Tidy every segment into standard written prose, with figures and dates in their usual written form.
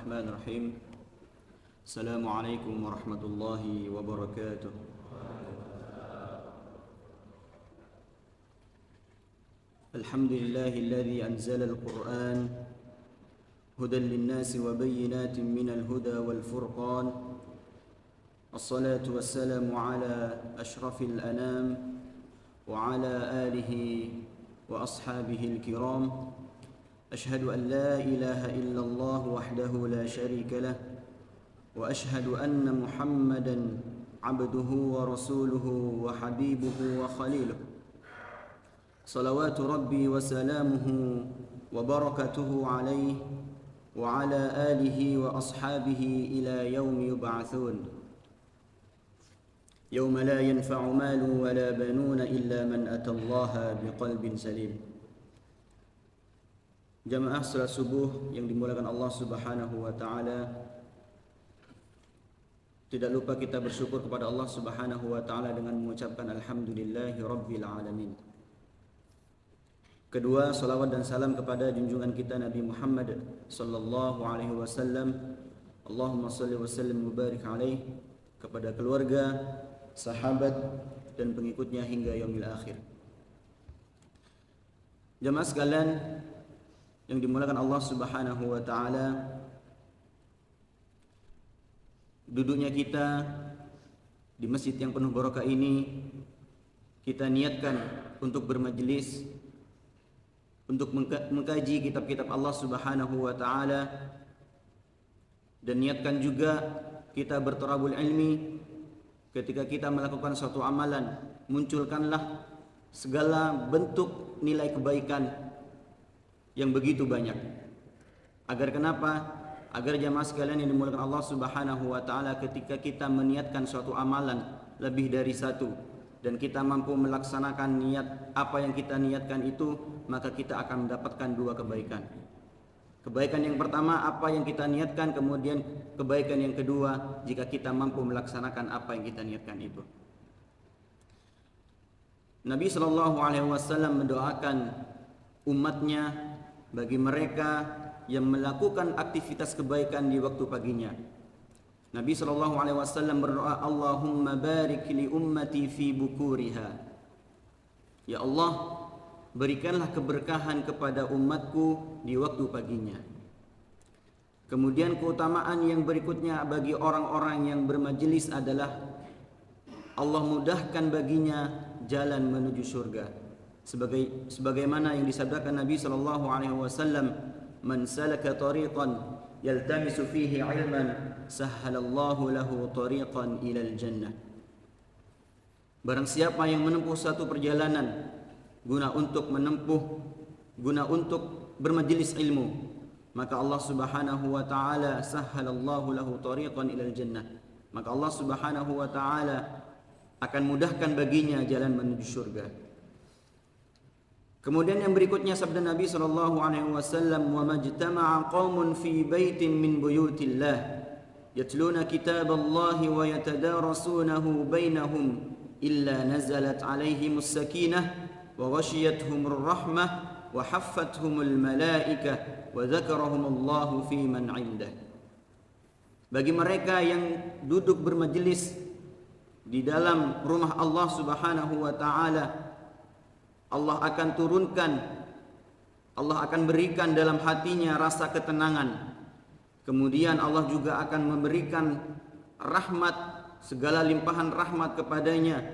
Bismillahirrahmanirrahim. Assalamualaikum warahmatullahi wabarakatuh. Alhamdulillahilladzi anzala al-Qur'an hudan lin-nasi wa bayyinatin minal huda wal furqan. Assalatu wassalamu ala asyrafil anam wa ala alihi wa ashabihi al-kiram. أشهد أن لا إله إلا الله وحده لا شريك له وأشهد أن محمدا عبده ورسوله وحبيبه وخليله صلوات ربي وسلامه وبركته عليه وعلى آله وأصحابه إلى يوم يبعثون يوم لا ينفع مال ولا بنون إلا من أتى الله بقلب سليم. Jamaah salat subuh yang dimuliakan Allah Subhanahu wa taala. Tidak lupa kita bersyukur kepada Allah Subhanahu wa taala dengan mengucapkan alhamdulillahi rabbil alamin. Kedua, salawat dan salam kepada junjungan kita Nabi Muhammad sallallahu alaihi wasallam. Allahumma shalli wa sallim mubarik alaih, kepada keluarga, sahabat dan pengikutnya hingga yaumil akhir. Jamaah sekalian yang dimuliakan Allah Subhanahu wa taala, duduknya kita di masjid yang penuh barokah ini kita niatkan untuk bermajelis, untuk mengkaji kitab-kitab Allah Subhanahu wa taala, dan niatkan juga kita bertarabul ilmi. Ketika kita melakukan suatu amalan, munculkanlah segala bentuk nilai kebaikan yang begitu banyak. Agar kenapa? Agar jamaah sekalian yang dimuliakan Allah Subhanahu wa taala, ketika kita meniatkan suatu amalan lebih dari satu dan kita mampu melaksanakan niat apa yang kita niatkan itu, maka kita akan mendapatkan dua kebaikan. Kebaikan yang pertama apa yang kita niatkan, kemudian kebaikan yang kedua jika kita mampu melaksanakan apa yang kita niatkan itu. Nabi sallallahu alaihi wasallam mendoakan umatnya bagi mereka yang melakukan aktivitas kebaikan di waktu paginya. Nabi sallallahu alaihi wasallam berdoa, Allahumma barik li ummati fi bukuriha. Ya Allah, berikanlah keberkahan kepada umatku di waktu paginya. Kemudian keutamaan yang berikutnya bagi orang-orang yang bermajelis adalah Allah mudahkan baginya jalan menuju surga. Sebagaimana yang disabdakan Nabi sallallahu alaihi wasallam, man salaka tariqan yaltamisu fihi ilman sahhalallahu lahu tariqan ilal jannah. Barang siapa yang menempuh satu perjalanan guna untuk bermajelis ilmu, maka Allah Subhanahu wa taala sahhalallahu lahu tariqan ilal jannah. Maka Allah Subhanahu wa taala akan mudahkan baginya jalan menuju surga. Kemudian yang berikutnya sabda Nabi sallallahu alaihi wasallam, "Wa majtama'a qaumun fi baitin min buyutillah yatluna kitaballahi wa yatadarasunahu bainahum illa nazalat alaihimus sakinah wa ghashiyatuhumur rahmah wa haffathumul malaikah wa dzakarahumullahu fi man 'indah." Bagi mereka yang duduk bermajelis di dalam rumah Allah Subhanahu wa taala, Allah akan berikan dalam hatinya rasa ketenangan. Kemudian Allah juga akan memberikan rahmat, segala limpahan rahmat kepadanya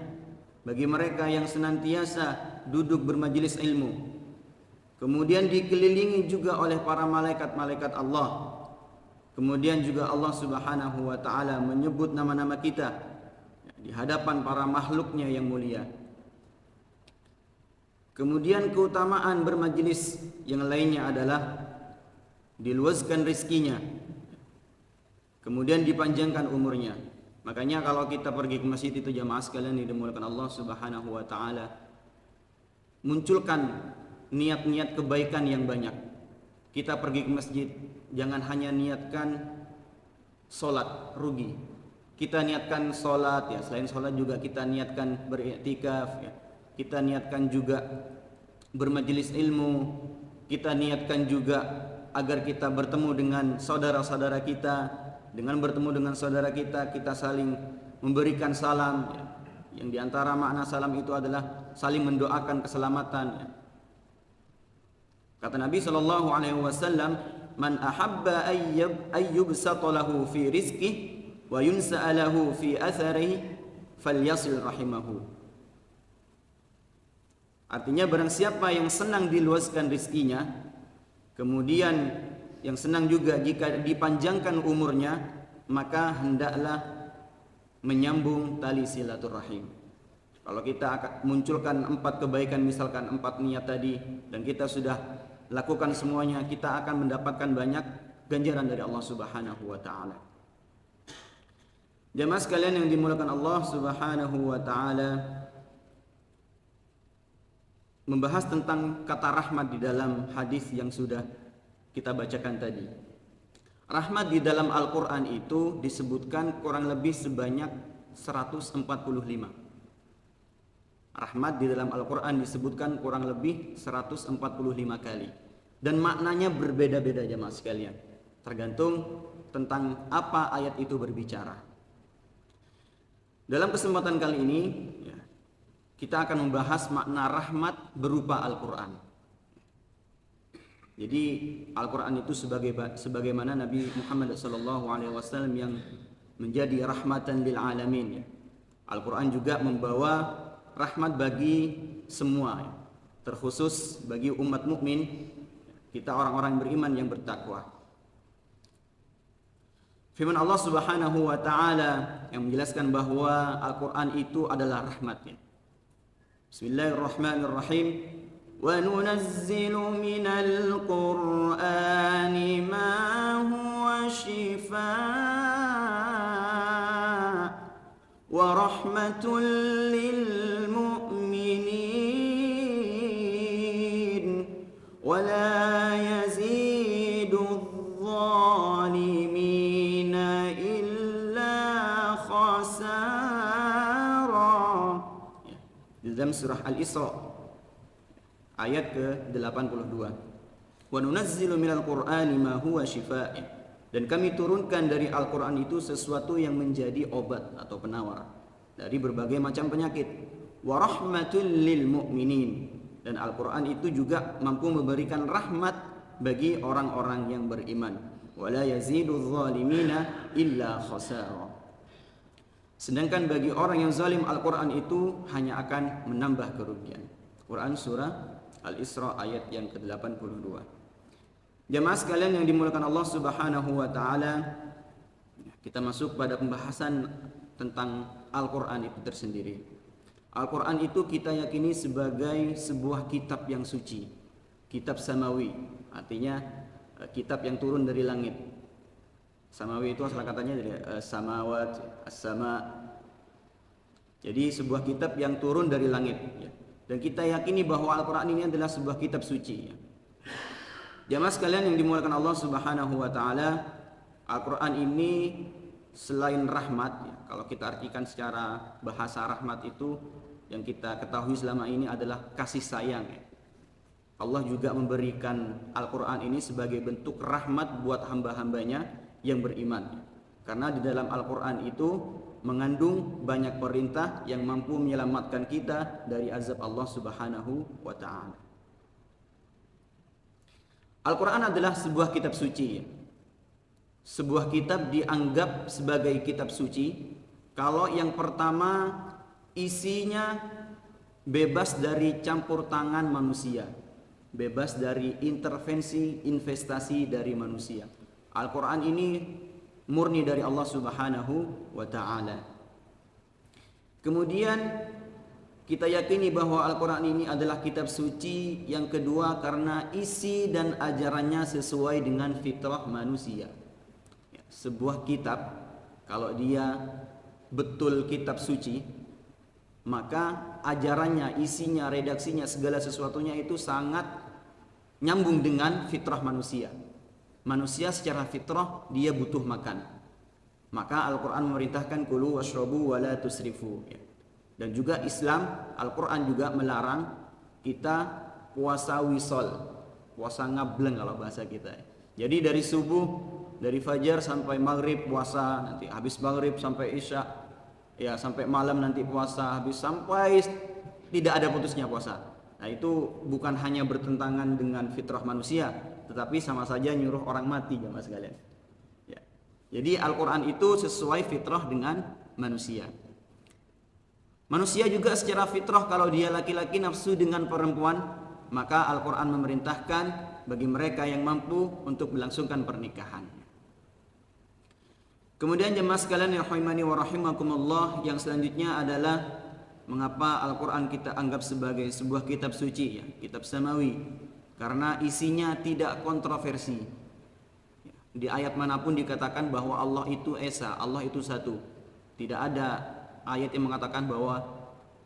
bagi mereka yang senantiasa duduk bermajelis ilmu. Kemudian dikelilingi juga oleh para malaikat-malaikat Allah. Kemudian juga Allah Subhanahu wa taala menyebut nama-nama kita di hadapan para makhluknya yang mulia. Kemudian keutamaan bermajelis yang lainnya adalah diluaskan rizkinya, kemudian dipanjangkan umurnya. Makanya kalau kita pergi ke masjid itu jamaah sekalian dimuliakan Allah Subhanahu wa taala, munculkan niat-niat kebaikan yang banyak. Kita pergi ke masjid jangan hanya niatkan sholat, rugi. Kita niatkan sholat, ya selain sholat juga kita niatkan beriktikaf, ya. Kita niatkan juga bermajelis ilmu, kita niatkan juga agar kita bertemu dengan saudara-saudara kita. Dengan bertemu dengan saudara kita, kita saling memberikan salam. Yang diantara makna salam itu adalah saling mendoakan keselamatan. Kata Nabi SAW, man ahabba ayyubsata lahu fi rizqihi wa yunsa'a lahu fi atharihi falyasil rahimahu. Artinya barang siapa yang senang diluaskan rizkinya, kemudian yang senang juga jika dipanjangkan umurnya, maka hendaklah menyambung tali silaturahim. Kalau kita akan munculkan 4 kebaikan, misalkan 4 niat tadi, dan kita sudah lakukan semuanya, kita akan mendapatkan banyak ganjaran dari Allah Subhanahu wa taala. Jemaah sekalian yang dimuliakan Allah Subhanahu wa taala, membahas tentang kata rahmat di dalam hadis yang sudah kita bacakan tadi. Rahmat di dalam Al-Quran itu disebutkan kurang lebih sebanyak 145. Rahmat di dalam Al-Quran disebutkan kurang lebih 145 kali. Dan maknanya berbeda-beda jemaah sekalian, tergantung tentang apa ayat itu berbicara. Dalam kesempatan kali ini kita akan membahas makna rahmat berupa Al-Quran. Jadi Al-Quran itu sebagaimana Nabi Muhammad SAW yang menjadi rahmatan lil alamin. Al-Quran juga membawa rahmat bagi semua, terkhusus bagi umat mukmin, kita orang-orang beriman yang bertakwa. Firman Allah Subhanahu wa taala yang menjelaskan bahwa Al-Quran itu adalah rahmatnya. Bismillahirrahmanirrahim. Wa nunazzilu minal Qur'ani ma huwa shifaa wa rahmatul lil mu'minin wa la yazidu adh-dhalimina illa khasara. Dalam surah Al-Isra ayat ke-82. Wa nunazzilu minal Qur'ani ma huwa shifaa. Dan kami turunkan dari Al-Qur'an itu sesuatu yang menjadi obat atau penawar dari berbagai macam penyakit. Wa rahmatul lil mu'minin. Dan Al-Qur'an itu juga mampu memberikan rahmat bagi orang-orang yang beriman. Wa la yazidu adh-dhalimina illa khasara. Sedangkan bagi orang yang zalim, Al-Quran itu hanya akan menambah kerugian. Quran surah Al-Isra ayat yang ke-82. Jemaah sekalian yang dimuliakan Allah Subhanahu wa taala, kita masuk pada pembahasan tentang Al-Quran itu tersendiri. Al-Quran itu kita yakini sebagai sebuah kitab yang suci, kitab samawi, artinya kitab yang turun dari langit. Samawi itu asal katanya dari samawat, as-sama. Jadi sebuah kitab yang turun dari langit. Dan kita yakini bahwa Al-Quran ini adalah sebuah kitab suci. Jamaah sekalian yang dimuliakan Allah Subhanahu wa taala, Al-Quran ini selain rahmat, kalau kita artikan secara bahasa rahmat itu yang kita ketahui selama ini adalah kasih sayang. Allah juga memberikan Al-Quran ini sebagai bentuk rahmat buat hamba-hambanya yang beriman. Karena di dalam Al-Quran itu mengandung banyak perintah yang mampu menyelamatkan kita dari azab Allah Subhanahu wa ta'ala. Al-Quran adalah sebuah kitab suci. Sebuah kitab dianggap sebagai kitab suci kalau yang pertama isinya bebas dari campur tangan manusia, bebas dari intervensi investasi dari manusia. Al-Quran ini murni dari Allah Subhanahu wa ta'ala. Kemudian kita yakini bahwa Al-Quran ini adalah kitab suci yang kedua karena isi dan ajarannya sesuai dengan fitrah manusia. Sebuah kitab kalau dia betul kitab suci, maka ajarannya, isinya, redaksinya, segala sesuatunya itu sangat nyambung dengan fitrah manusia. Manusia secara fitrah dia butuh makan. Maka Al-Quran memerintahkan kulu washrabu wa la tusrifu. Dan juga Islam, Al-Quran juga melarang kita puasa wisol, puasa ngableng kalau bahasa kita. Jadi dari subuh, dari fajar sampai maghrib puasa, nanti habis maghrib sampai isya, ya sampai malam nanti puasa, habis sampai tidak ada putusnya puasa. Nah itu bukan hanya bertentangan dengan fitrah manusia, tetapi sama saja nyuruh orang mati jemaah sekalian. Ya. Jadi Al-Quran itu sesuai fitrah dengan manusia. Manusia juga secara fitrah kalau dia laki-laki nafsu dengan perempuan, maka Al-Quran memerintahkan bagi mereka yang mampu untuk melangsungkan pernikahan. Kemudian jemaah sekalian yang rahimani wa rahimakumullah, yang selanjutnya adalah mengapa Al-Quran kita anggap sebagai sebuah kitab suci, ya, kitab samawi, karena isinya tidak kontroversi. Di ayat manapun dikatakan bahwa Allah itu Esa, Allah itu satu. Tidak ada ayat yang mengatakan bahwa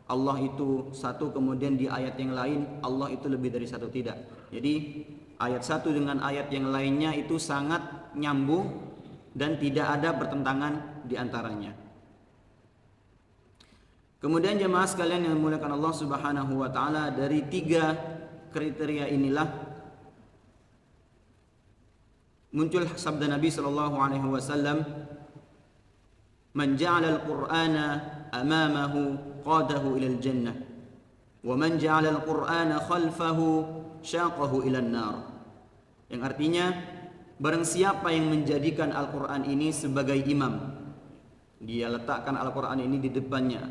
Allah itu satu, kemudian di ayat yang lain Allah itu lebih dari satu, tidak. Jadi ayat satu dengan ayat yang lainnya itu sangat nyambung dan tidak ada pertentangan di antaranya. Kemudian jemaah sekalian yang dimuliakan Allah Subhanahu wa taala, dari 3 kriteria inilah muncul sabda Nabi sallallahu alaihi wasallam, "Man ja'ala al-Qur'ana amamahu qadahu ila al-jannah, wa man ja'ala al-Qur'ana khalfahu syaqahu ila an-nar." Yang artinya, barang siapa yang menjadikan Al-Qur'an ini sebagai imam, dia letakkan Al-Qur'an ini di depannya,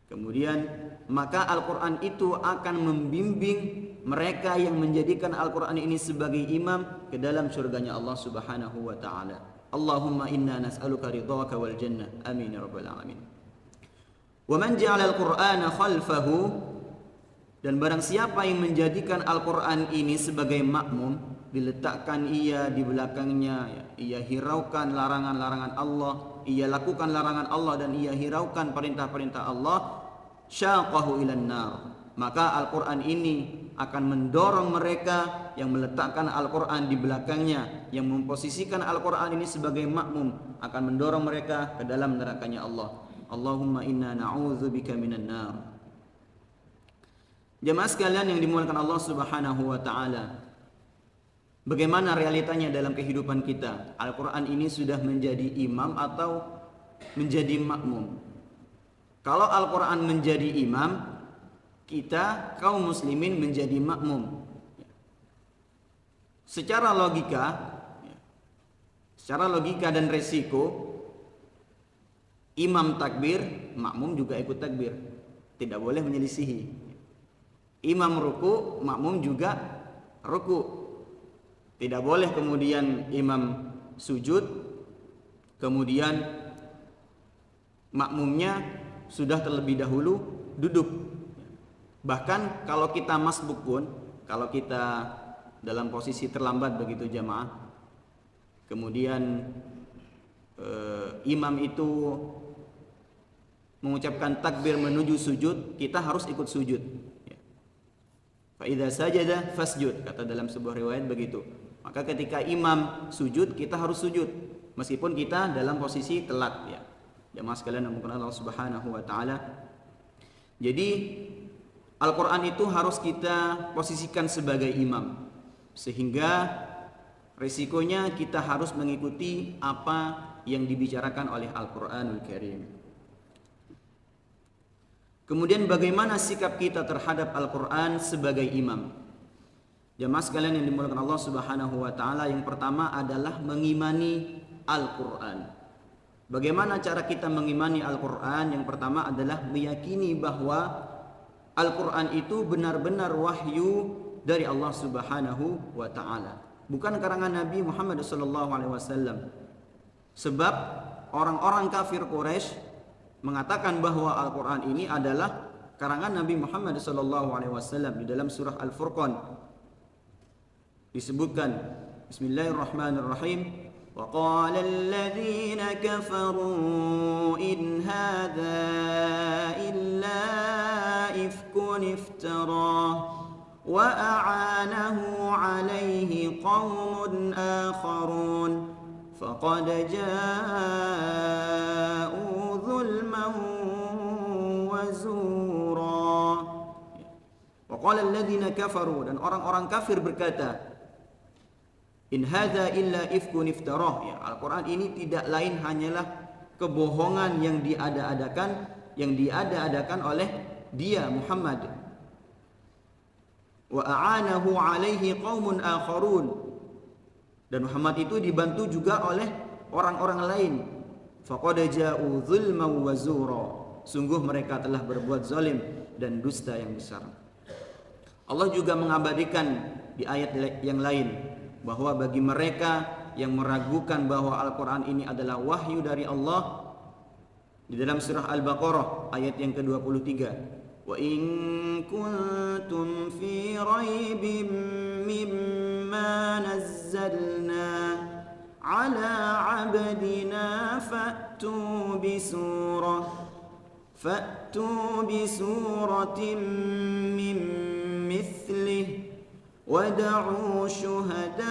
kemudian maka Al-Quran itu akan membimbing mereka yang menjadikan Al-Quran ini sebagai imam ke dalam surganya Allah Subhanahu wa ta'ala. Allahumma inna nas'aluka ridhaka wal jannah. Amin ya rabbal alamin. Wa man ja'ala al-Qur'ana khalfahu, dan barang siapa yang menjadikan Al-Quran ini sebagai makmum, diletakkan ia di belakangnya, ia hiraukan larangan-larangan Allah, ia lakukan larangan Allah dan ia hiraukan perintah-perintah Allah, syaqahu ilan nar, maka Al-Quran ini akan mendorong mereka yang meletakkan Al-Quran di belakangnya, yang memposisikan Al-Quran ini sebagai makmum, akan mendorong mereka ke dalam nerakanya Allah. Allahumma inna na'udzubika minan nar. Jemaah sekalian yang dimuliakan Allah Subhanahu wa ta'ala, bagaimana realitanya dalam kehidupan kita? Al-Quran ini sudah menjadi imam atau menjadi makmum? Kalau Al-Quran menjadi imam, kita kaum muslimin menjadi makmum. Secara logika dan resiko, imam takbir, makmum juga ikut takbir, tidak boleh menyelisihi. Imam ruku, makmum juga ruku. Tidak boleh kemudian imam sujud, kemudian makmumnya sudah terlebih dahulu duduk. Bahkan kalau kita masbuk pun, kalau kita dalam posisi terlambat begitu jamaah, kemudian imam itu mengucapkan takbir menuju sujud, kita harus ikut sujud. Fa idza sajada fasjud, kata dalam sebuah riwayat begitu. Maka ketika imam sujud, kita harus sujud meskipun kita dalam posisi telat, ya. Jamaah sekalian yang dimuliakan Allah Subhanahu wa taala. Jadi Al-Qur'an itu harus kita posisikan sebagai imam, sehingga risikonya kita harus mengikuti apa yang dibicarakan oleh Al-Qur'anul Karim. Kemudian bagaimana sikap kita terhadap Al-Quran sebagai imam? Jamaah sekalian yang dimuliakan Allah Subhanahu wa taala, yang pertama adalah mengimani Al-Quran. Bagaimana cara kita mengimani Al-Quran? Yang pertama adalah meyakini bahwa Al-Quran itu benar-benar wahyu dari Allah Subhanahu wa taala, bukan karangan Nabi Muhammad SAW. Sebab orang-orang kafir Quraisy mengatakan bahwa Al-Quran ini adalah karangan Nabi Muhammad SAW. Di dalam surah Al-Furqan disebutkan, Bismillahirrahmanirrahim, wa qala alladhina kafaru in hadha illa ifkun iftarah wa a'anahu alayhi qawmun akharun faqad ja'u Wa qala alladhina kafaru, dan orang-orang kafir berkata, In hadza illa ifkun iftarah. Ya, Al-Qur'an ini tidak lain hanyalah kebohongan yang diada-adakan oleh dia Muhammad. Wa a'anahu alaihi qaumun akharun. Dan Muhammad itu dibantu juga oleh orang-orang lain. Faqad ja'u dzulman wa zura. Sungguh mereka telah berbuat zalim dan dusta yang besar. Allah juga mengabadikan di ayat yang lain bahwa bagi mereka yang meragukan bahwa Al-Quran ini adalah wahyu dari Allah, di dalam surah Al-Baqarah ayat yang ke-23, wa in kuntum fi raibim mimma nazzalna ala abdina fa'tu bisuratin min mithlih wada'u syuhada'akum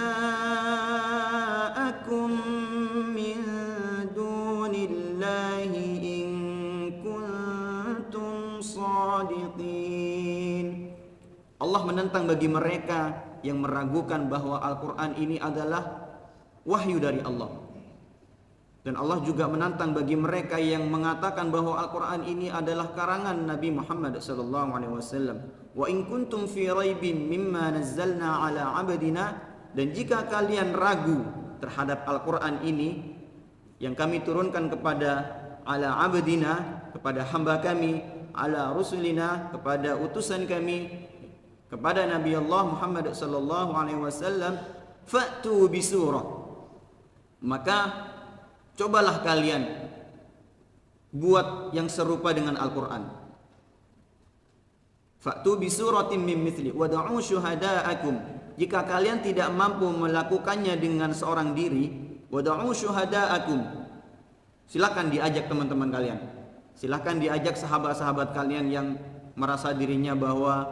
min dunillahi in kuntum sadiqin. Allah menentang bagi mereka yang meragukan bahwa Al-Quran ini adalah wahyu dari Allah. Dan Allah juga menantang bagi mereka yang mengatakan bahwa Al-Quran ini adalah karangan Nabi Muhammad SAW. Wa in kuntum fi raibim mimma nazzalna ala abdina. Dan jika kalian ragu terhadap Al-Quran ini yang kami turunkan kepada ala abdina, kepada hamba kami, ala rusulina, kepada utusan kami, kepada Nabi Allah Muhammad SAW, fa'tu bisurah. Maka cobalah kalian buat yang serupa dengan Al-Quran. Fa'tu bisuratin min mithli wada'u syuhada'akum. Jika kalian tidak mampu melakukannya dengan seorang diri, wada'u syuhada'akum. Silakan diajak teman-teman kalian. Silakan diajak sahabat-sahabat kalian yang merasa dirinya bahwa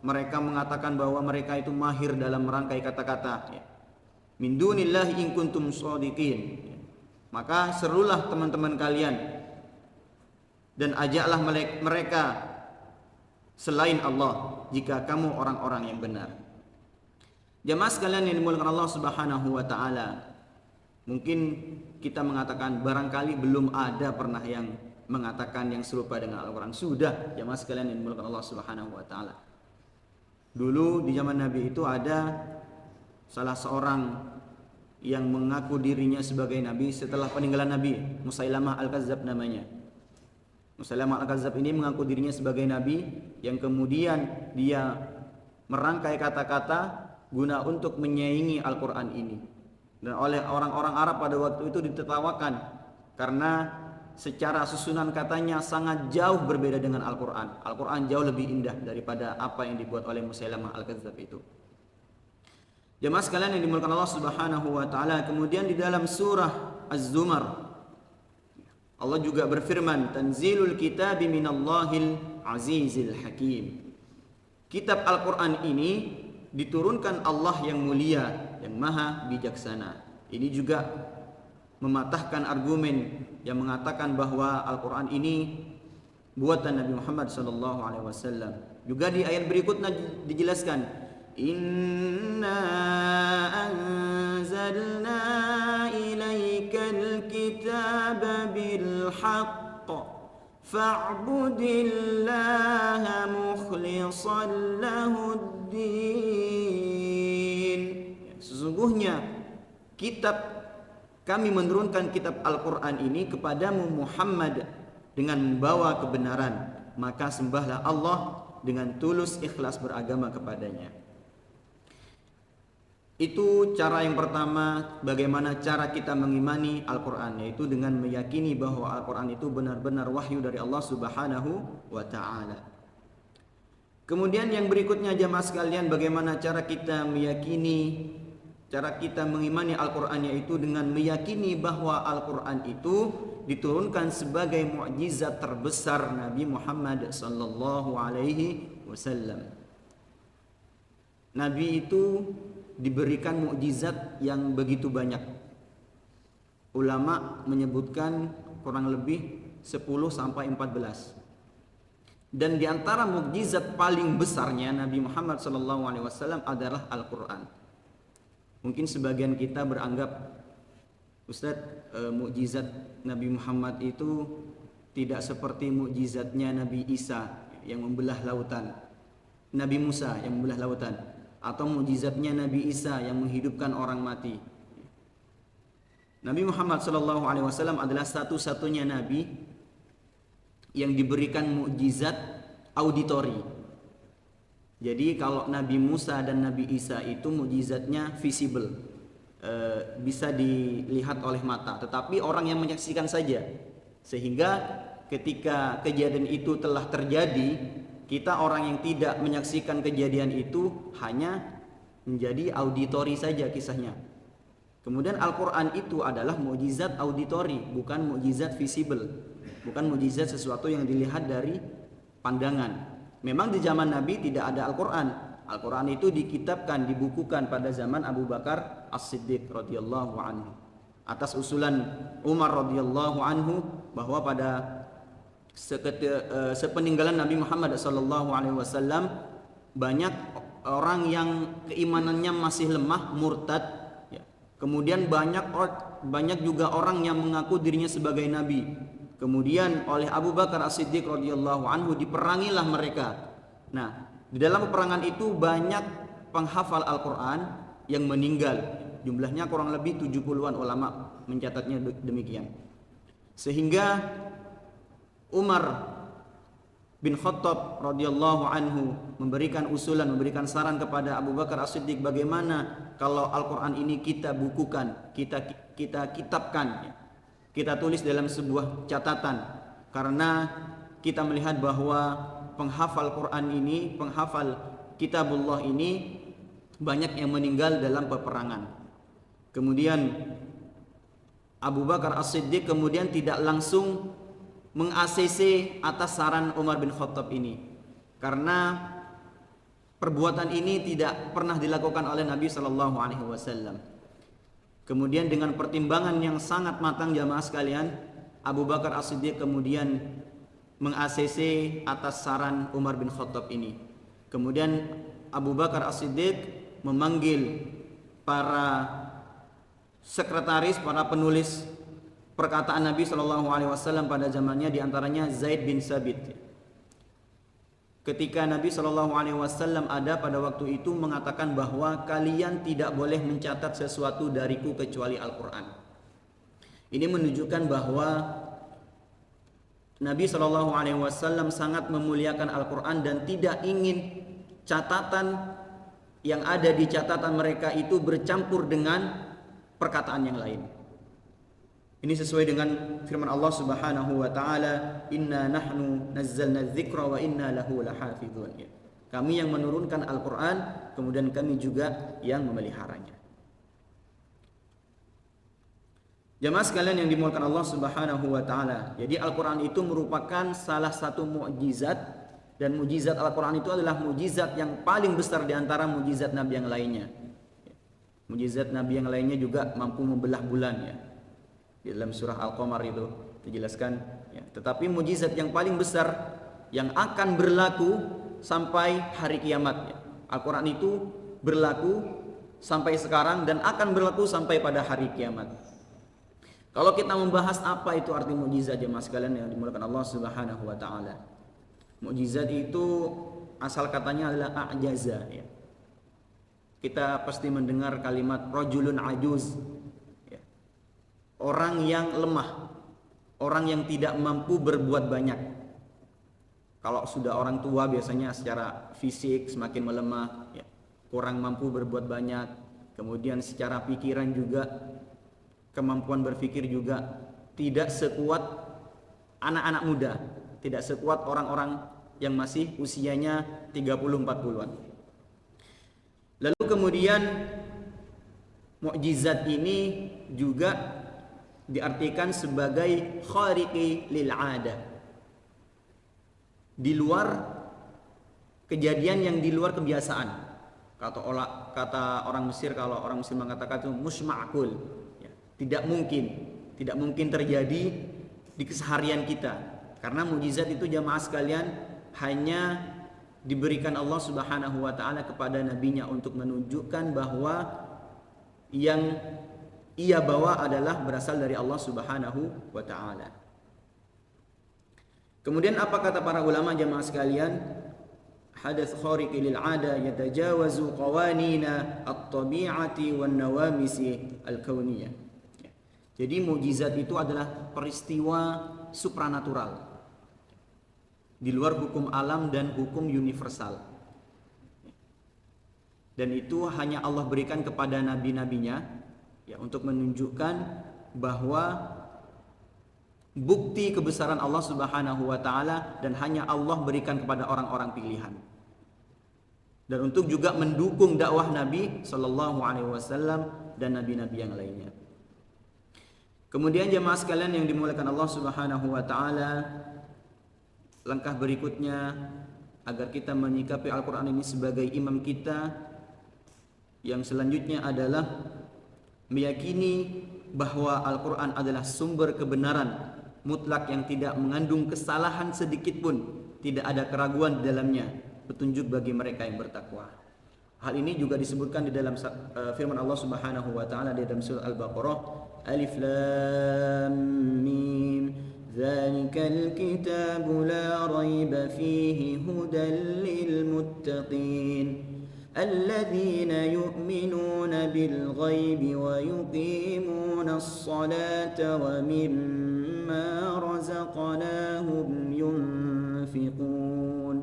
mereka mengatakan bahwa mereka itu mahir dalam merangkai kata-kata. Min dunillahi in kuntum shadiqin. Maka serulah teman-teman kalian dan ajaklah mereka selain Allah jika kamu orang-orang yang benar. Jamaah sekalian yang dimuliakan Allah Subhanahu wa taala, mungkin kita mengatakan barangkali belum ada pernah yang mengatakan yang serupa dengan Al-Quran. Sudah, jamaah sekalian yang dimuliakan Allah Subhanahu wa taala. Dulu di zaman Nabi itu ada salah seorang yang mengaku dirinya sebagai Nabi setelah peninggalan Nabi, Musailamah Al-Kazzab namanya. Musailamah Al-Kazzab ini mengaku dirinya sebagai Nabi yang kemudian dia merangkai kata-kata guna untuk menyaingi Al-Quran ini. Dan oleh orang-orang Arab pada waktu itu ditertawakan karena secara susunan katanya sangat jauh berbeda dengan Al-Quran. Al-Quran jauh lebih indah daripada apa yang dibuat oleh Musailamah Al-Kazzab itu. Jemaah sekalian yang dimuliakan Allah Subhanahu wa taala, kemudian di dalam surah Az-Zumar Allah juga berfirman, Tanzilul kitabi minallahil azizil hakim. Kitab Al-Quran ini diturunkan Allah yang mulia, yang maha bijaksana. Ini juga mematahkan argumen yang mengatakan bahwa Al-Quran ini buatan Nabi Muhammad SAW. Juga di ayat berikutnya dijelaskan, Inna anzalna ilaikal kitaba bil haqq fa'budillaha mukhlishan lahuddin. Sesungguhnya kami menurunkan kitab Al-Quran ini kepadamu Muhammad dengan membawa kebenaran, maka sembahlah Allah dengan tulus ikhlas beragama kepadanya. Itu cara yang pertama, bagaimana cara kita mengimani Al-Quran, yaitu dengan meyakini bahwa Al-Quran itu benar-benar wahyu dari Allah Subhanahu wa ta'ala. Kemudian yang berikutnya jamaah sekalian, bagaimana cara kita mengimani Al-Quran, yaitu dengan meyakini bahwa Al-Quran itu diturunkan sebagai mukjizat terbesar Nabi Muhammad sallallahu alaihi wasallam. Nabi itu diberikan mukjizat yang begitu banyak. Ulama menyebutkan kurang lebih 10 sampai 14. Dan di antara mukjizat paling besarnya Nabi Muhammad SAW adalah Al-Quran. Mungkin sebagian kita beranggap, Ustadz, mukjizat Nabi Muhammad itu tidak seperti mukjizatnya Nabi Isa yang membelah lautan, Nabi Musa yang membelah lautan, atau mukjizatnya Nabi Isa yang menghidupkan orang mati. Nabi Muhammad SAW adalah satu-satunya Nabi yang diberikan mukjizat auditori. Jadi kalau Nabi Musa dan Nabi Isa itu mukjizatnya visible, bisa dilihat oleh mata, tetapi orang yang menyaksikan saja. Sehingga ketika kejadian itu telah terjadi, kita orang yang tidak menyaksikan kejadian itu hanya menjadi auditori saja kisahnya. Kemudian Al-Quran itu adalah mukjizat auditori, bukan mukjizat visible, bukan mukjizat sesuatu yang dilihat dari pandangan. Memang di zaman Nabi tidak ada Al-Quran. Al-Quran itu dikitabkan, dibukukan pada zaman Abu Bakar As-Siddiq radhiyallahu anhu, atas usulan Umar radhiyallahu anhu, bahwa pada sepeninggalan Nabi Muhammad SAW banyak orang yang keimanannya masih lemah, murtad. Kemudian banyak juga orang yang mengaku dirinya sebagai nabi. Kemudian oleh Abu Bakar As-Siddiq radhiyallahu anhu diperangilah mereka. Nah, di dalam peperangan itu banyak penghafal Al-Quran yang meninggal. Jumlahnya kurang lebih 70-an ulama mencatatnya demikian. Sehingga Umar bin Khattab radhiyallahu anhu memberikan usulan, memberikan saran kepada Abu Bakar As-Siddiq, bagaimana kalau Al-Quran ini kita bukukan, kita kitabkan, kita tulis dalam sebuah catatan, karena kita melihat bahwa penghafal Quran ini, penghafal kitabullah ini banyak yang meninggal dalam peperangan. Kemudian Abu Bakar As-Siddiq kemudian tidak langsung meng-ACC atas saran Umar bin Khattab ini, karena perbuatan ini tidak pernah dilakukan oleh Nabi SAW. Kemudian dengan pertimbangan yang sangat matang jamaah sekalian, Abu Bakar As-Siddiq kemudian meng-ACC atas saran Umar bin Khattab ini. Kemudian Abu Bakar As-Siddiq memanggil para sekretaris, para penulis perkataan Nabi SAW pada zamannya, diantaranya Zaid bin Sabit. Ketika Nabi SAW ada pada waktu itu mengatakan bahwa kalian tidak boleh mencatat sesuatu dariku kecuali Al-Quran. Ini menunjukkan bahwa Nabi SAW sangat memuliakan Al-Quran dan tidak ingin catatan yang ada di catatan mereka itu bercampur dengan perkataan yang lain. Ini sesuai dengan firman Allah Subhanahu wa taala, "Inna nahnu nazzalna dzikra wa inna lahu lahafizun." Kami yang menurunkan Al-Qur'an, kemudian kami juga yang memeliharanya. Jamaah sekalian yang dimuliakan Allah Subhanahu wa taala. Jadi Al-Qur'an itu merupakan salah satu mukjizat, dan mukjizat Al-Qur'an itu adalah mukjizat yang paling besar di antara mukjizat nabi yang lainnya. Mukjizat nabi yang lainnya juga mampu membelah bulan, ya. Di dalam surah Al-Qamar itu dijelaskan, ya. Tetapi mukjizat yang paling besar yang akan berlaku sampai hari kiamat, ya. Al-Quran itu berlaku sampai sekarang dan akan berlaku sampai pada hari kiamat. Kalau kita membahas apa itu arti mukjizat, jemaah sekalian yang dimuliakan Allah Subhanahu wa taala. Mukjizat itu asal katanya adalah a'jaza, ya. Kita pasti mendengar kalimat rajulun ajuz, orang yang lemah, orang yang tidak mampu berbuat banyak. Kalau sudah orang tua biasanya secara fisik semakin melemah, ya, kurang mampu berbuat banyak. Kemudian secara pikiran juga, kemampuan berpikir juga tidak sekuat anak-anak muda, tidak sekuat orang-orang yang masih usianya 30-40-an. Lalu kemudian mukjizat ini juga diartikan sebagai khariqi lil 'adah, di luar kejadian yang di luar kebiasaan. Kata orang Mesir, kalau orang Mesir mengatakan itu musma'kul, ya, tidak mungkin terjadi di keseharian kita, karena mukjizat itu jamaah sekalian hanya diberikan Allah Subhanahu wa taala kepada nabinya untuk menunjukkan bahwa yang ia bawa adalah berasal dari Allah Subhanahu wa taala. Kemudian apa kata para ulama jamaah sekalian? Hadath khariq lil 'ada yatajawazu qawanina at-tabi'ati wan nawamisi al-kauniyah. Jadi mukjizat itu adalah peristiwa supranatural di luar hukum alam dan hukum universal. Dan itu hanya Allah berikan kepada nabi-nabinya ya, untuk menunjukkan bahwa bukti kebesaran Allah Subhanahu wa taala dan hanya Allah berikan kepada orang-orang pilihan. Dan untuk juga mendukung dakwah Nabi sallallahu alaihi wasallam dan nabi-nabi yang lainnya. Kemudian jemaah sekalian yang dimuliakan Allah Subhanahu wa taala, langkah berikutnya agar kita menyikapi Al-Qur'an ini sebagai imam kita yang selanjutnya adalah meyakini bahwa Al-Qur'an adalah sumber kebenaran mutlak yang tidak mengandung kesalahan sedikit pun, tidak ada keraguan di dalamnya, petunjuk bagi mereka yang bertakwa. Hal ini juga disebutkan di dalam firman Allah Subhanahu wa taala di dalam surah Al-Baqarah, Alif Lam Mim, Dzalikal kitabu la raiba fihi hudan lil muttaqin. الذين يؤمنون بالغيب ويقيمون الصلاة ومما رزقناهم ينفقون.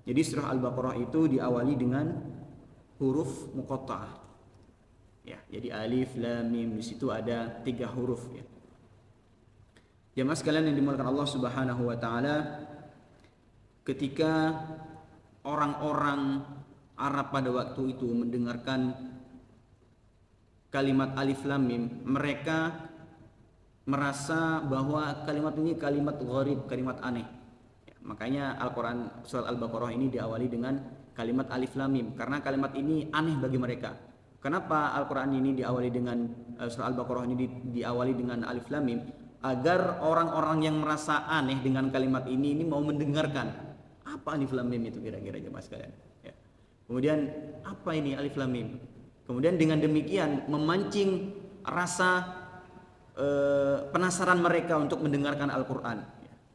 Jadi surah Al-Baqarah itu diawali dengan huruf muqatta'ah. Ya, jadi alif lam mim, di situ ada 3 huruf ya. Jemaah sekalian yang dimuliakan Allah Subhanahu wa taala, ketika orang-orang Arab pada waktu itu mendengarkan kalimat alif lam mim, mereka merasa bahwa kalimat ini kalimat gharib, kalimat aneh. Ya, makanya Al-Quran surat Al-Baqarah ini diawali dengan kalimat alif lam mim, karena kalimat ini aneh bagi mereka. Kenapa Al-Quran ini diawali dengan surat Al-Baqarah ini diawali dengan alif lam mim? Agar orang-orang yang merasa aneh dengan kalimat ini mau mendengarkan apa alif lam mim itu kira-kira jemaah sekalian. Kemudian apa ini alif lam mim? Kemudian dengan demikian memancing rasa penasaran mereka untuk mendengarkan Al-Qur'an.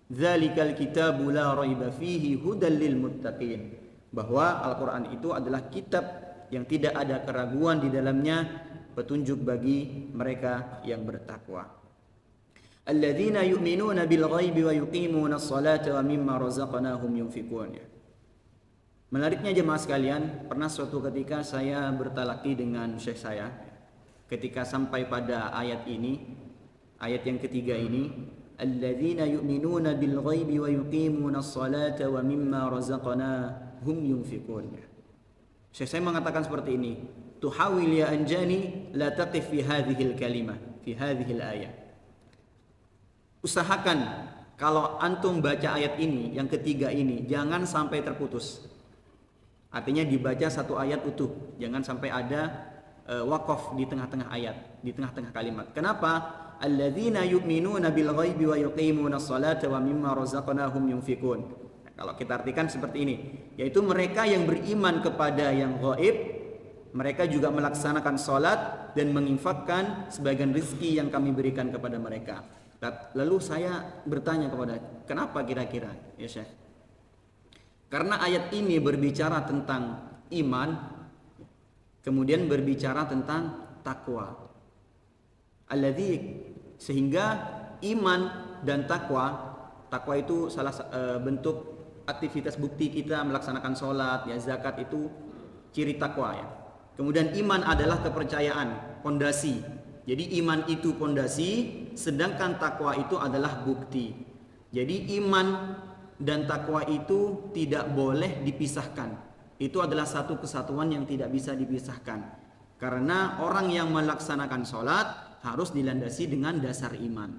Dzalikal kitabu la raiba fihi hudal lil muttaqin. Bahwa Al-Qur'an itu adalah kitab yang tidak ada keraguan di dalamnya, petunjuk bagi mereka yang bertakwa. Alladzina yu'minuna bil ghaibi wa yuqimuna as-salata wa mimma razaqnahum yunfiqun. Menariknya jemaah sekalian, pernah suatu ketika saya bertalaki dengan syekh saya. Ketika sampai pada ayat ini, ayat yang ketiga ini, alladzina yu'minuna bil ghaibi wa yuqimuna as-salata wa mimma razaqnahum yunfiqun. Syekh saya mengatakan seperti ini, tuhawil ya anjani la taqif fi hadhihi al-kalimah, fi hadhihi al-ayah. Usahakan kalau antum baca ayat ini, yang ketiga ini, jangan sampai terputus. Artinya dibaca satu ayat utuh, jangan sampai ada waqaf di tengah-tengah ayat, di tengah-tengah kalimat. Kenapa? Alladzina yu'minuna bil ghaibi wa yuqimuna as-salata wa mimma razaqnahum yunfiqun. Nah, kalau kita artikan seperti ini, yaitu mereka yang beriman kepada yang gaib, mereka juga melaksanakan salat dan menginfakkan sebagian rezeki yang kami berikan kepada mereka. Lalu saya bertanya kepada, kenapa kira-kira ya Syekh? Karena ayat ini berbicara tentang iman, kemudian berbicara tentang takwa. Sehingga iman dan takwa itu salah bentuk aktivitas bukti kita melaksanakan sholat, ya zakat itu ciri takwa ya. Kemudian iman adalah kepercayaan, pondasi. Jadi iman itu pondasi, sedangkan takwa itu adalah bukti. Jadi iman dan takwa itu tidak boleh dipisahkan. Itu adalah satu kesatuan yang tidak bisa dipisahkan. Karena orang yang melaksanakan sholat harus dilandasi dengan dasar iman.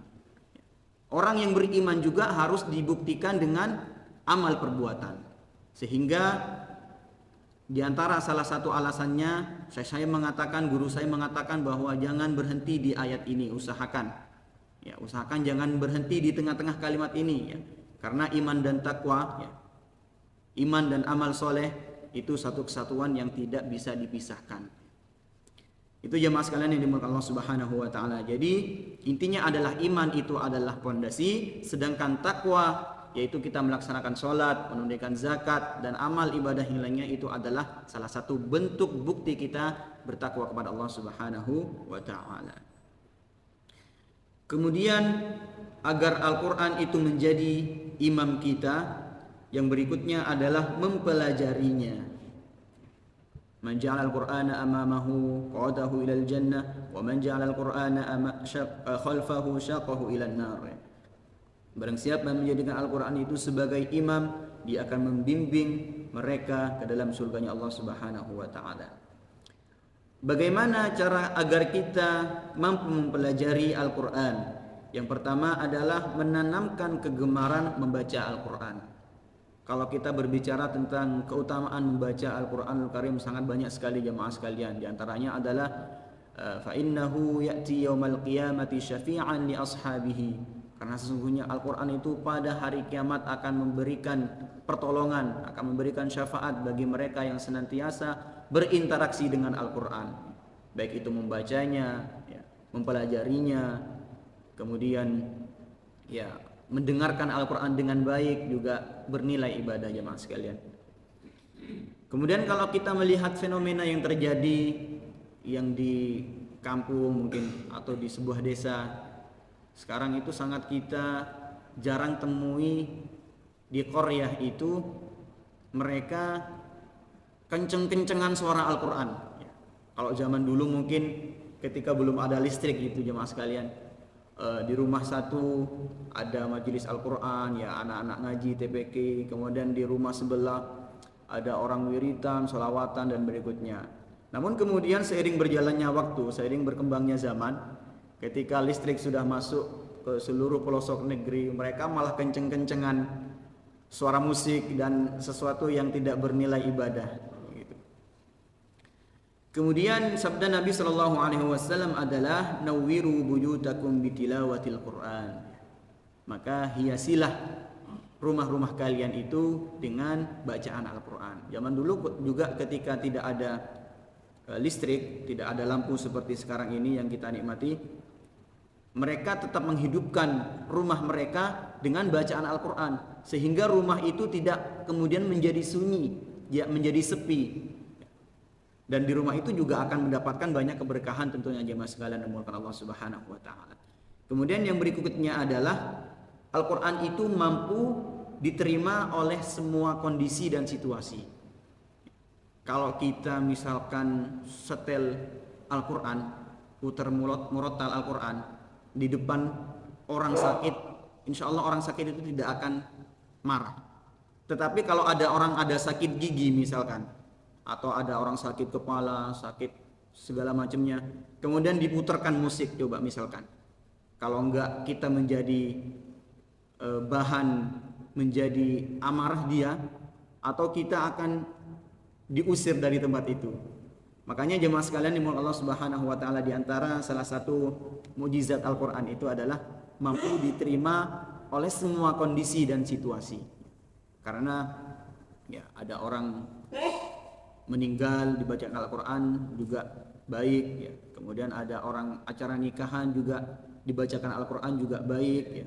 Orang yang beriman juga harus dibuktikan dengan amal perbuatan. Sehingga di antara salah satu alasannya saya mengatakan, guru saya mengatakan bahwa jangan berhenti di ayat ini, usahakan. Ya, usahakan jangan berhenti di tengah-tengah kalimat ini ya. Karena iman dan takwa, ya, iman dan amal soleh itu satu kesatuan yang tidak bisa dipisahkan. Itu jemaah sekalian yang dimuliakan Allah Subhanahu wa taala. Jadi intinya adalah iman itu adalah pondasi, sedangkan takwa yaitu kita melaksanakan sholat, menunaikan zakat dan amal ibadah yang lainnya itu adalah salah satu bentuk bukti kita bertakwa kepada Allah Subhanahu wa taala. Kemudian agar Al-Qur'an itu menjadi imam kita, yang berikutnya adalah mempelajarinya. Man ja'ala al-Qur'ana amamahu qadahu ilal jannah wa man ja'ala al-Qur'ana khalfahu syaqahu ilan nar. Barang siapa yang menjadikan Al-Qur'an itu sebagai imam, dia akan membimbing mereka ke dalam surganya Allah Subhanahu wa taala. Bagaimana cara agar kita mampu mempelajari Al-Qur'an? Yang pertama adalah menanamkan kegemaran membaca Al-Qur'an. Kalau kita berbicara tentang keutamaan membaca Al-Qur'anul Karim, sangat banyak sekali jemaah sekalian. Di antaranya adalah fa innahu ya'ti yaumal qiyamati syafi'an li ashabihi. Karena sesungguhnya Al-Qur'an itu pada hari kiamat akan memberikan pertolongan, akan memberikan syafaat bagi mereka yang senantiasa berinteraksi dengan Al-Qur'an. Baik itu membacanya, ya, mempelajarinya, kemudian ya mendengarkan Al-Quran dengan baik, juga bernilai ibadah jemaah sekalian. Kemudian kalau kita melihat fenomena yang terjadi yang di kampung mungkin atau di sebuah desa, sekarang itu sangat kita jarang temui di qaryah itu mereka kenceng-kencengan suara Al-Quran. Kalau zaman dulu mungkin ketika belum ada listrik gitu jemaah sekalian, di rumah satu ada majelis Al-Quran, ya anak-anak ngaji TPQ, kemudian di rumah sebelah ada orang wiritan, sholawatan dan berikutnya. Namun kemudian seiring berjalannya waktu, seiring berkembangnya zaman, ketika listrik sudah masuk ke seluruh pelosok negeri, mereka malah kenceng-kencengan suara musik dan sesuatu yang tidak bernilai ibadah. Kemudian sabda Nabi Shallallahu Alaihi Wasallam adalah nawwiru buyutakum bitilawatil Quran. Maka hiasilah rumah-rumah kalian itu dengan bacaan Al-Quran. Zaman dulu juga ketika tidak ada listrik, tidak ada lampu seperti sekarang ini yang kita nikmati, mereka tetap menghidupkan rumah mereka dengan bacaan Al-Quran, sehingga rumah itu tidak kemudian menjadi sunyi, ya, menjadi sepi. Dan di rumah itu juga akan mendapatkan banyak keberkahan tentunya jemaah sekalian yang dimuliakan Allah Subhanahu wa taala. Kemudian yang berikutnya adalah Al-Qur'an itu mampu diterima oleh semua kondisi dan situasi. Kalau kita misalkan setel Al-Qur'an, putar murotal Al-Qur'an di depan orang sakit, insya Allah orang sakit itu tidak akan marah. Tetapi kalau ada sakit gigi misalkan, atau ada orang sakit kepala, sakit segala macamnya, kemudian diputarkan musik coba misalkan, kalau enggak kita menjadi bahan, menjadi amarah dia, atau kita akan diusir dari tempat itu. Makanya jemaah sekalian dimuliakan Allah Subhanahu wa taala, di antara salah satu mukjizat Al-Qur'an itu adalah mampu diterima oleh semua kondisi dan situasi. Karena ya ada orang meninggal dibacakan Al-Quran juga baik, ya. Kemudian ada orang acara nikahan juga dibacakan Al-Quran juga baik, ya.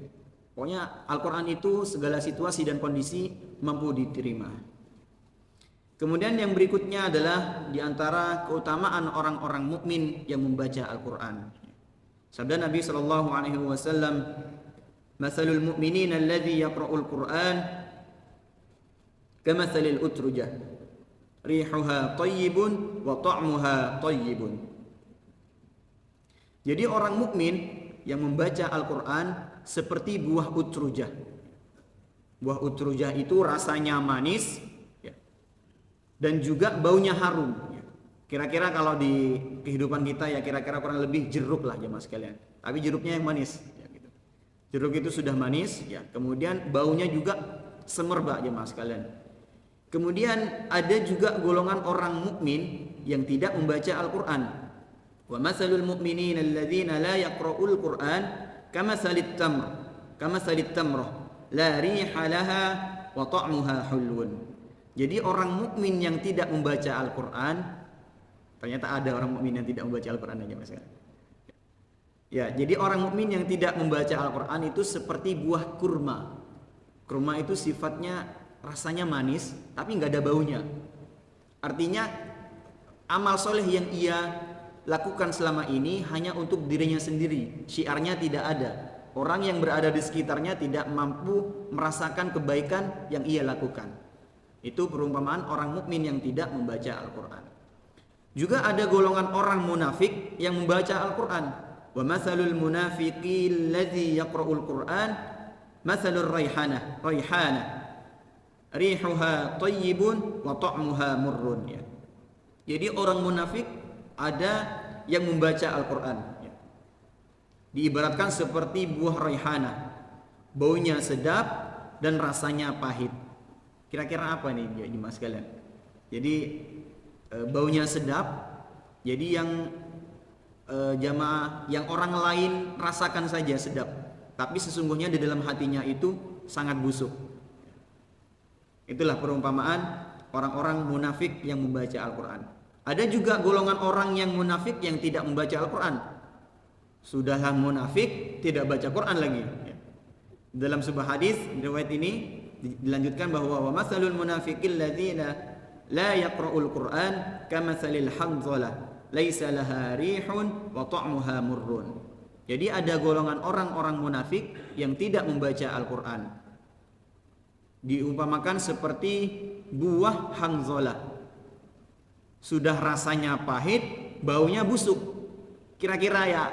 Pokoknya Al-Quran itu segala situasi dan kondisi mampu diterima. Kemudian yang berikutnya adalah diantara keutamaan orang-orang mukmin yang membaca Al-Quran. Sabda Nabi Sallallahu Alaihi Wasallam, "Masalul mu'minin alladhi yaqra'ul Quran kamathalil utrujah. Rihuha tayyibun wa ta'muha tayyibun." Jadi orang mukmin yang membaca Al-Quran seperti buah utrujah. Buah utrujah itu rasanya manis, ya, dan juga baunya harum, ya. Kira-kira kalau di kehidupan kita ya kira-kira kurang lebih jeruk lah jemaah sekalian. Tapi jeruknya yang manis, ya, gitu. Jeruk itu sudah manis, ya. Kemudian baunya juga semerbak jemaah sekalian. Kemudian ada juga golongan orang mukmin yang tidak membaca Al-Quran. Wa masalul mu'minin alladzina la yaqra'ul Qur'an kamasalit tamrah la riha laha wa ta'muha hulwun. Jadi orang mukmin yang tidak membaca Al-Quran Ternyata ada orang mukmin yang tidak membaca Al-Qur'an aja Mas. Ya, jadi orang mukmin yang tidak membaca Al-Qur'an itu seperti buah kurma. Kurma itu sifatnya rasanya manis tapi nggak ada baunya. Artinya amal soleh yang ia lakukan selama ini hanya untuk dirinya sendiri. Syiarnya tidak ada. Orang yang berada di sekitarnya tidak mampu merasakan kebaikan yang ia lakukan. Itu perumpamaan orang mukmin yang tidak membaca Al-Qur'an. Juga ada golongan orang munafik yang membaca Al-Qur'an. Wa matsalul munafiqil ladzi yaqra'ul Qur'an matsalur raihana rihuha thayyibun wa ta'muha murrun ya. Jadi orang munafik ada yang membaca Al-Qur'an ya. Diibaratkan seperti buah raihana, baunya sedap dan rasanya pahit. Kira-kira apa nih jemaah sekalian? Jadi baunya sedap, jadi yang jamaah yang orang lain rasakan saja sedap, tapi sesungguhnya di dalam hatinya itu sangat busuk. Itulah perumpamaan orang-orang munafik yang membaca Al-Quran. Ada juga golongan orang yang munafik yang tidak membaca Al-Quran. Sudahlah munafik, tidak baca Quran lagi. Dalam sebuah hadis riwayat ini dilanjutkan bahwa wa masalul munafiqil ladzina la yaqra'ul Qur'an kamatsalil hanzalah laisa laha rihun wa ta'muha murrun. Jadi ada golongan orang-orang munafik yang tidak membaca Al-Qur'an. Diumpamakan seperti buah hanzalah. Sudah rasanya pahit, baunya busuk. Kira-kira ya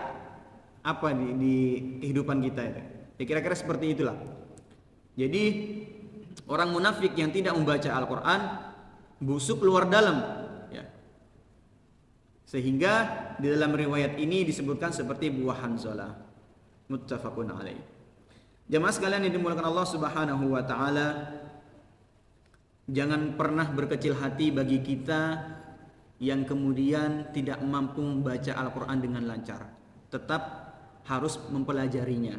apa di kehidupan kita itu? Ya kira-kira seperti itulah. Jadi orang munafik yang tidak membaca Al-Qur'an busuk luar dalam ya. Sehingga di dalam riwayat ini disebutkan seperti buah hanzalah. Muttafaqun alaih. Jamaah sekalian yang dimuliakan Allah Subhanahu wa taala, jangan pernah berkecil hati bagi kita yang kemudian tidak mampu membaca Al-Qur'an dengan lancar. Tetap harus mempelajarinya.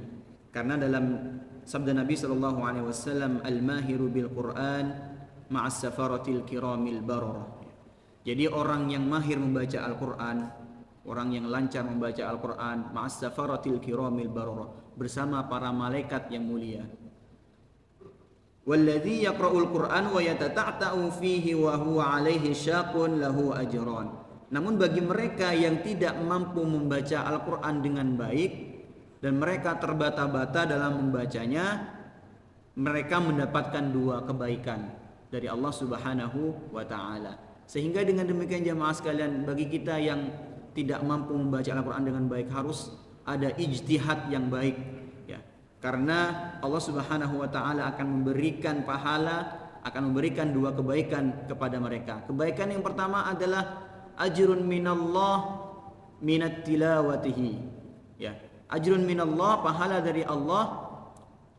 Karena dalam sabda Nabi sallallahu alaihi wasallam, al-mahiru bil Qur'an ma'as safaratil kiramil bararah. Jadi orang yang mahir membaca Al-Qur'an, orang yang lancar membaca Al-Qur'an, ma'as safaratil kiramil bararah, bersama para malaikat yang mulia. Walladzi yaqra'ul Qur'an wa yatata'ta'u fihi wa huwa 'alaihi syaqun lahu ajran. Namun bagi mereka yang tidak mampu membaca Al-Qur'an dengan baik dan mereka terbata-bata dalam membacanya, mereka mendapatkan dua kebaikan dari Allah Subhanahu wa taala. Sehingga dengan demikian jamaah sekalian, bagi kita yang tidak mampu membaca Al-Qur'an dengan baik harus ada ijtihad yang baik ya. Karena Allah Subhanahu wa taala akan memberikan pahala, akan memberikan dua kebaikan kepada mereka. Kebaikan yang pertama adalah ajrun minallah minat tilawatihi ya. Ajrun minallah, pahala dari Allah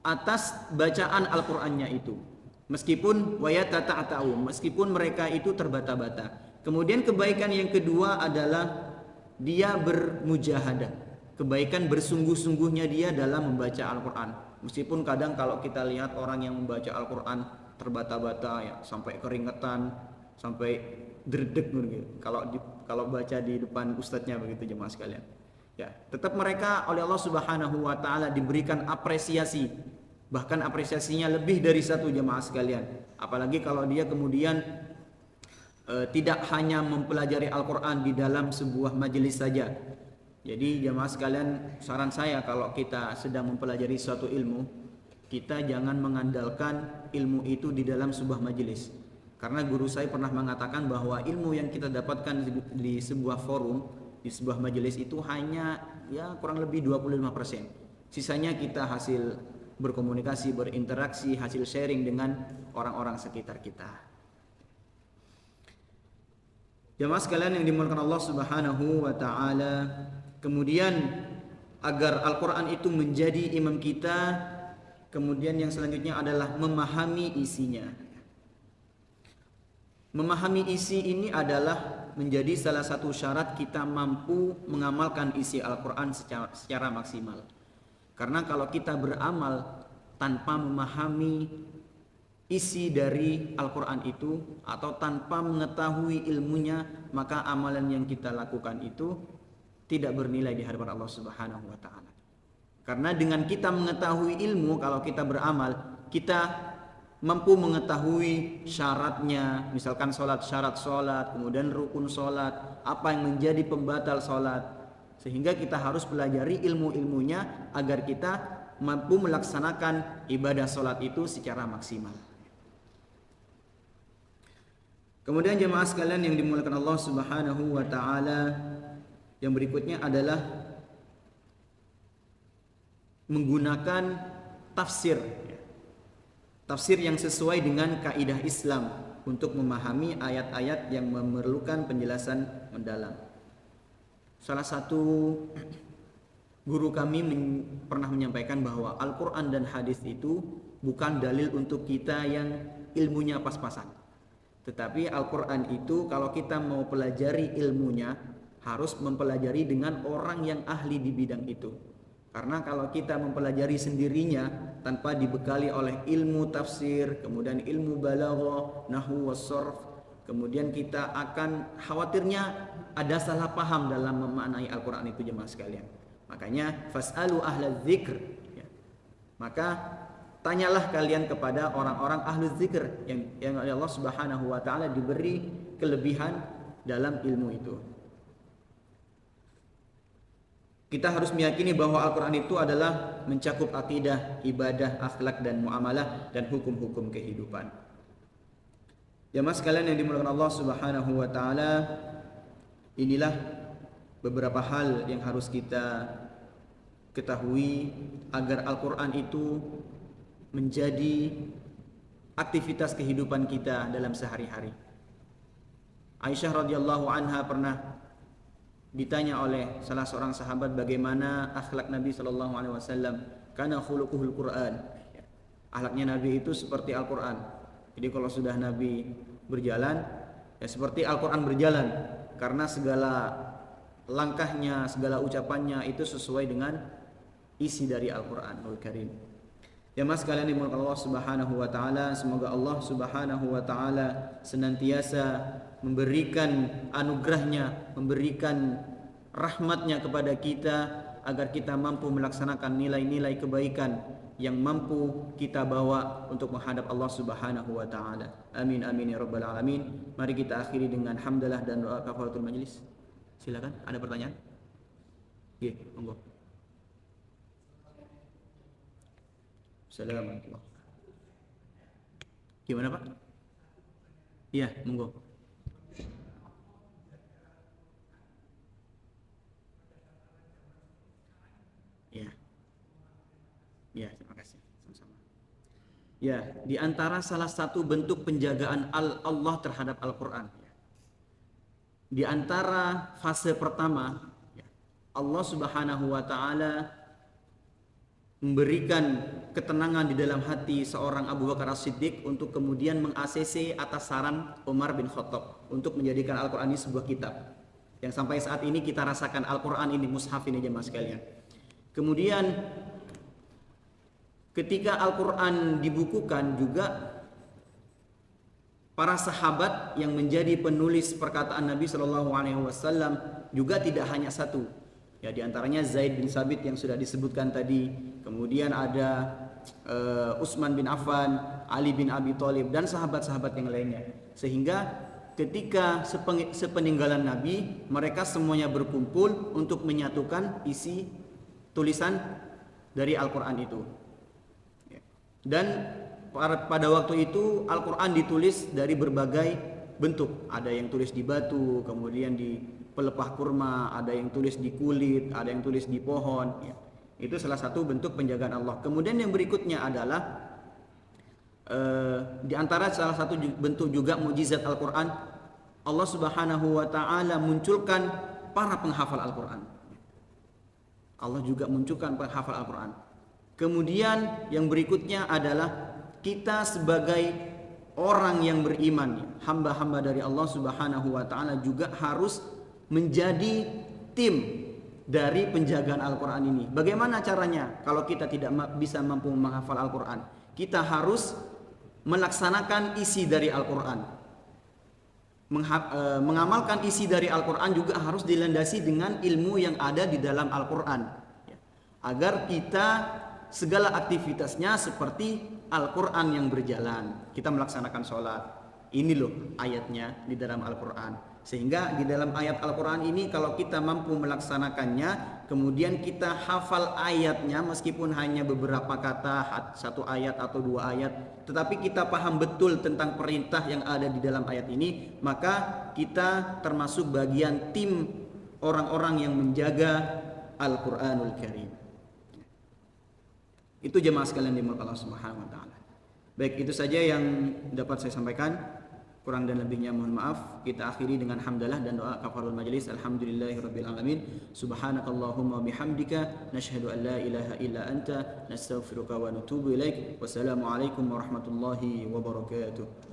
atas bacaan Al-Qur'annya itu. Meskipun wayatata'ta'u, meskipun mereka itu terbata-bata. Kemudian kebaikan yang kedua adalah dia bermujahadah. Kebaikan bersungguh-sungguhnya dia dalam membaca Al-Qur'an. Meskipun kadang kalau kita lihat orang yang membaca Al-Qur'an terbata-bata ya, sampai keringetan, sampai dredeg gitu. Kalau baca di depan ustadznya begitu jemaah sekalian. Ya, tetap mereka oleh Allah Subhanahu wa taala diberikan apresiasi. Bahkan apresiasinya lebih dari satu jemaah sekalian. Apalagi kalau dia kemudian tidak hanya mempelajari Al-Qur'an di dalam sebuah majelis saja. Jadi jemaah sekalian, saran saya kalau kita sedang mempelajari suatu ilmu, kita jangan mengandalkan ilmu itu di dalam sebuah majelis. Karena guru saya pernah mengatakan bahwa ilmu yang kita dapatkan di sebuah forum, di sebuah majelis itu hanya ya kurang lebih 25%. Sisanya kita hasil berkomunikasi, berinteraksi, hasil sharing dengan orang-orang sekitar kita. Jamaah sekalian yang dimuliakan Allah Subhanahu wa taala, kemudian agar Al-Qur'an itu menjadi imam kita, kemudian yang selanjutnya adalah memahami isinya. Memahami isi ini adalah menjadi salah satu syarat kita mampu mengamalkan isi Al-Quran secara maksimal. Karena kalau kita beramal tanpa memahami isi dari Al-Quran itu, atau tanpa mengetahui ilmunya, maka amalan yang kita lakukan itu tidak bernilai di hadapan Allah Subhanahu wa taala. Karena dengan kita mengetahui ilmu, kalau kita beramal, kita mampu mengetahui syaratnya, misalkan sholat, syarat sholat, kemudian rukun sholat, apa yang menjadi pembatal sholat, sehingga kita harus pelajari ilmu-ilmunya agar kita mampu melaksanakan ibadah sholat itu secara maksimal. Kemudian jemaah sekalian yang dimuliakan Allah Subhanahu wa taala, yang berikutnya adalah menggunakan tafsir. Tafsir yang sesuai dengan kaidah Islam untuk memahami ayat-ayat yang memerlukan penjelasan mendalam. Salah satu guru kami pernah menyampaikan bahwa Al-Quran dan hadis itu bukan dalil untuk kita yang ilmunya pas-pasan. Tetapi Al-Quran itu kalau kita mau pelajari ilmunya, harus mempelajari dengan orang yang ahli di bidang itu. Karena kalau kita mempelajari sendirinya tanpa dibekali oleh ilmu tafsir, kemudian ilmu balaghah, nahwu was-sarf, kemudian kita akan khawatirnya ada salah paham dalam memaknai Al-Quran itu, jemaah sekalian. Makanya fas'alu ahlaz dzikr, ya. Maka tanyalah kalian kepada orang-orang ahli zikr yang Allah Subhanahu wa taala diberi kelebihan dalam ilmu itu. Kita harus meyakini bahwa Al-Quran itu adalah mencakup akidah, ibadah, akhlak dan muamalah dan hukum-hukum kehidupan. Jemaah sekalian yang dimuliakan Allah Subhanahu wa taala, inilah beberapa hal yang harus kita ketahui agar Al-Quran itu menjadi aktivitas kehidupan kita dalam sehari-hari. Aisyah radhiyallahu anha pernah ditanya oleh salah seorang sahabat bagaimana akhlak Nabi sallallahu alaihi wasallam. Kana khuluquhul Quran. Akhlaknya Nabi itu seperti Al-Quran. Jadi kalau sudah Nabi berjalan, ya seperti Al-Quran berjalan, karena segala langkahnya, segala ucapannya itu sesuai dengan isi dari Al-Quranul Karim. Ya mas sekalian dimuliakan Allah Subhanahu wa taala, semoga Allah Subhanahu wa taala senantiasa memberikan anugerahnya, memberikan rahmatnya kepada kita agar kita mampu melaksanakan nilai-nilai kebaikan yang mampu kita bawa untuk menghadap Allah Subhanahu wa taala. Amin amin ya rabbal alamin. Mari kita akhiri dengan hamdalah dan doa kafaratul majlis. Silakan, ada pertanyaan? Oke, monggo. Assalamualaikum. Gimana Pak? Iya, monggo. Iya. Iya, terima kasih. Sama-sama. Ya, di antara salah satu bentuk penjagaan Allah terhadap Al-Quran, di antara fase pertama, Allah Subhanahu wa taala memberikan ketenangan di dalam hati seorang Abu Bakar As-Siddiq untuk kemudian meng-ACC atas saran Umar bin Khattab untuk menjadikan Al-Quran ini sebuah kitab yang sampai saat ini kita rasakan Al-Quran ini, mushaf ini jemaah sekalian. Kemudian ketika Al-Quran dibukukan juga para sahabat yang menjadi penulis perkataan Nabi Shallallahu Alaihi Wasallam juga tidak hanya satu. Ya, diantaranya Zaid bin Sabit yang sudah disebutkan tadi, kemudian ada Utsman bin Affan, Ali bin Abi Thalib dan sahabat-sahabat yang lainnya. Sehingga ketika sepeninggalan Nabi, mereka semuanya berkumpul untuk menyatukan isi tulisan dari Al-Quran itu. Dan pada waktu itu Al-Quran ditulis dari berbagai bentuk. Ada yang tulis di batu, kemudian di pelepah kurma, ada yang tulis di kulit, ada yang tulis di pohon, ya. Itu salah satu bentuk penjagaan Allah. Kemudian yang berikutnya adalah di antara salah satu bentuk juga mukjizat Al-Quran, Allah Subhanahu wa taala munculkan para penghafal Al-Quran. Allah juga munculkan penghafal Al-Quran. Kemudian yang berikutnya adalah kita sebagai orang yang beriman, hamba-hamba dari Allah Subhanahu wa taala juga harus menjadi tim dari penjagaan Al-Quran ini. Bagaimana caranya? Kalau kita tidak bisa mampu menghafal Al-Quran, kita harus melaksanakan isi dari Al-Quran. Mengamalkan isi dari Al-Quran juga harus dilandasi dengan ilmu yang ada di dalam Al-Quran, agar kita segala aktivitasnya seperti Al-Quran yang berjalan. Kita melaksanakan sholat, ini loh ayatnya di dalam Al-Quran. Sehingga di dalam ayat Al-Quran ini kalau kita mampu melaksanakannya, kemudian kita hafal ayatnya meskipun hanya beberapa kata, satu ayat atau dua ayat, tetapi kita paham betul tentang perintah yang ada di dalam ayat ini, maka kita termasuk bagian tim orang-orang yang menjaga Al-Quranul Karim. Itu jemaah sekalian dimulai Allah Subhanahu wa taala. Baik, itu saja yang dapat saya sampaikan. Kurang dan lebihnya mohon maaf. Kita akhiri dengan hamdalah dan doa kafarul majelis. Alhamdulillahirabbil alamin. Subhanakallahumma bihamdika nasyhadu an la ilaha illa anta nastaghfiruka wa natubu ilaik. Wassalamualaikum warahmatullahi wabarakatuh.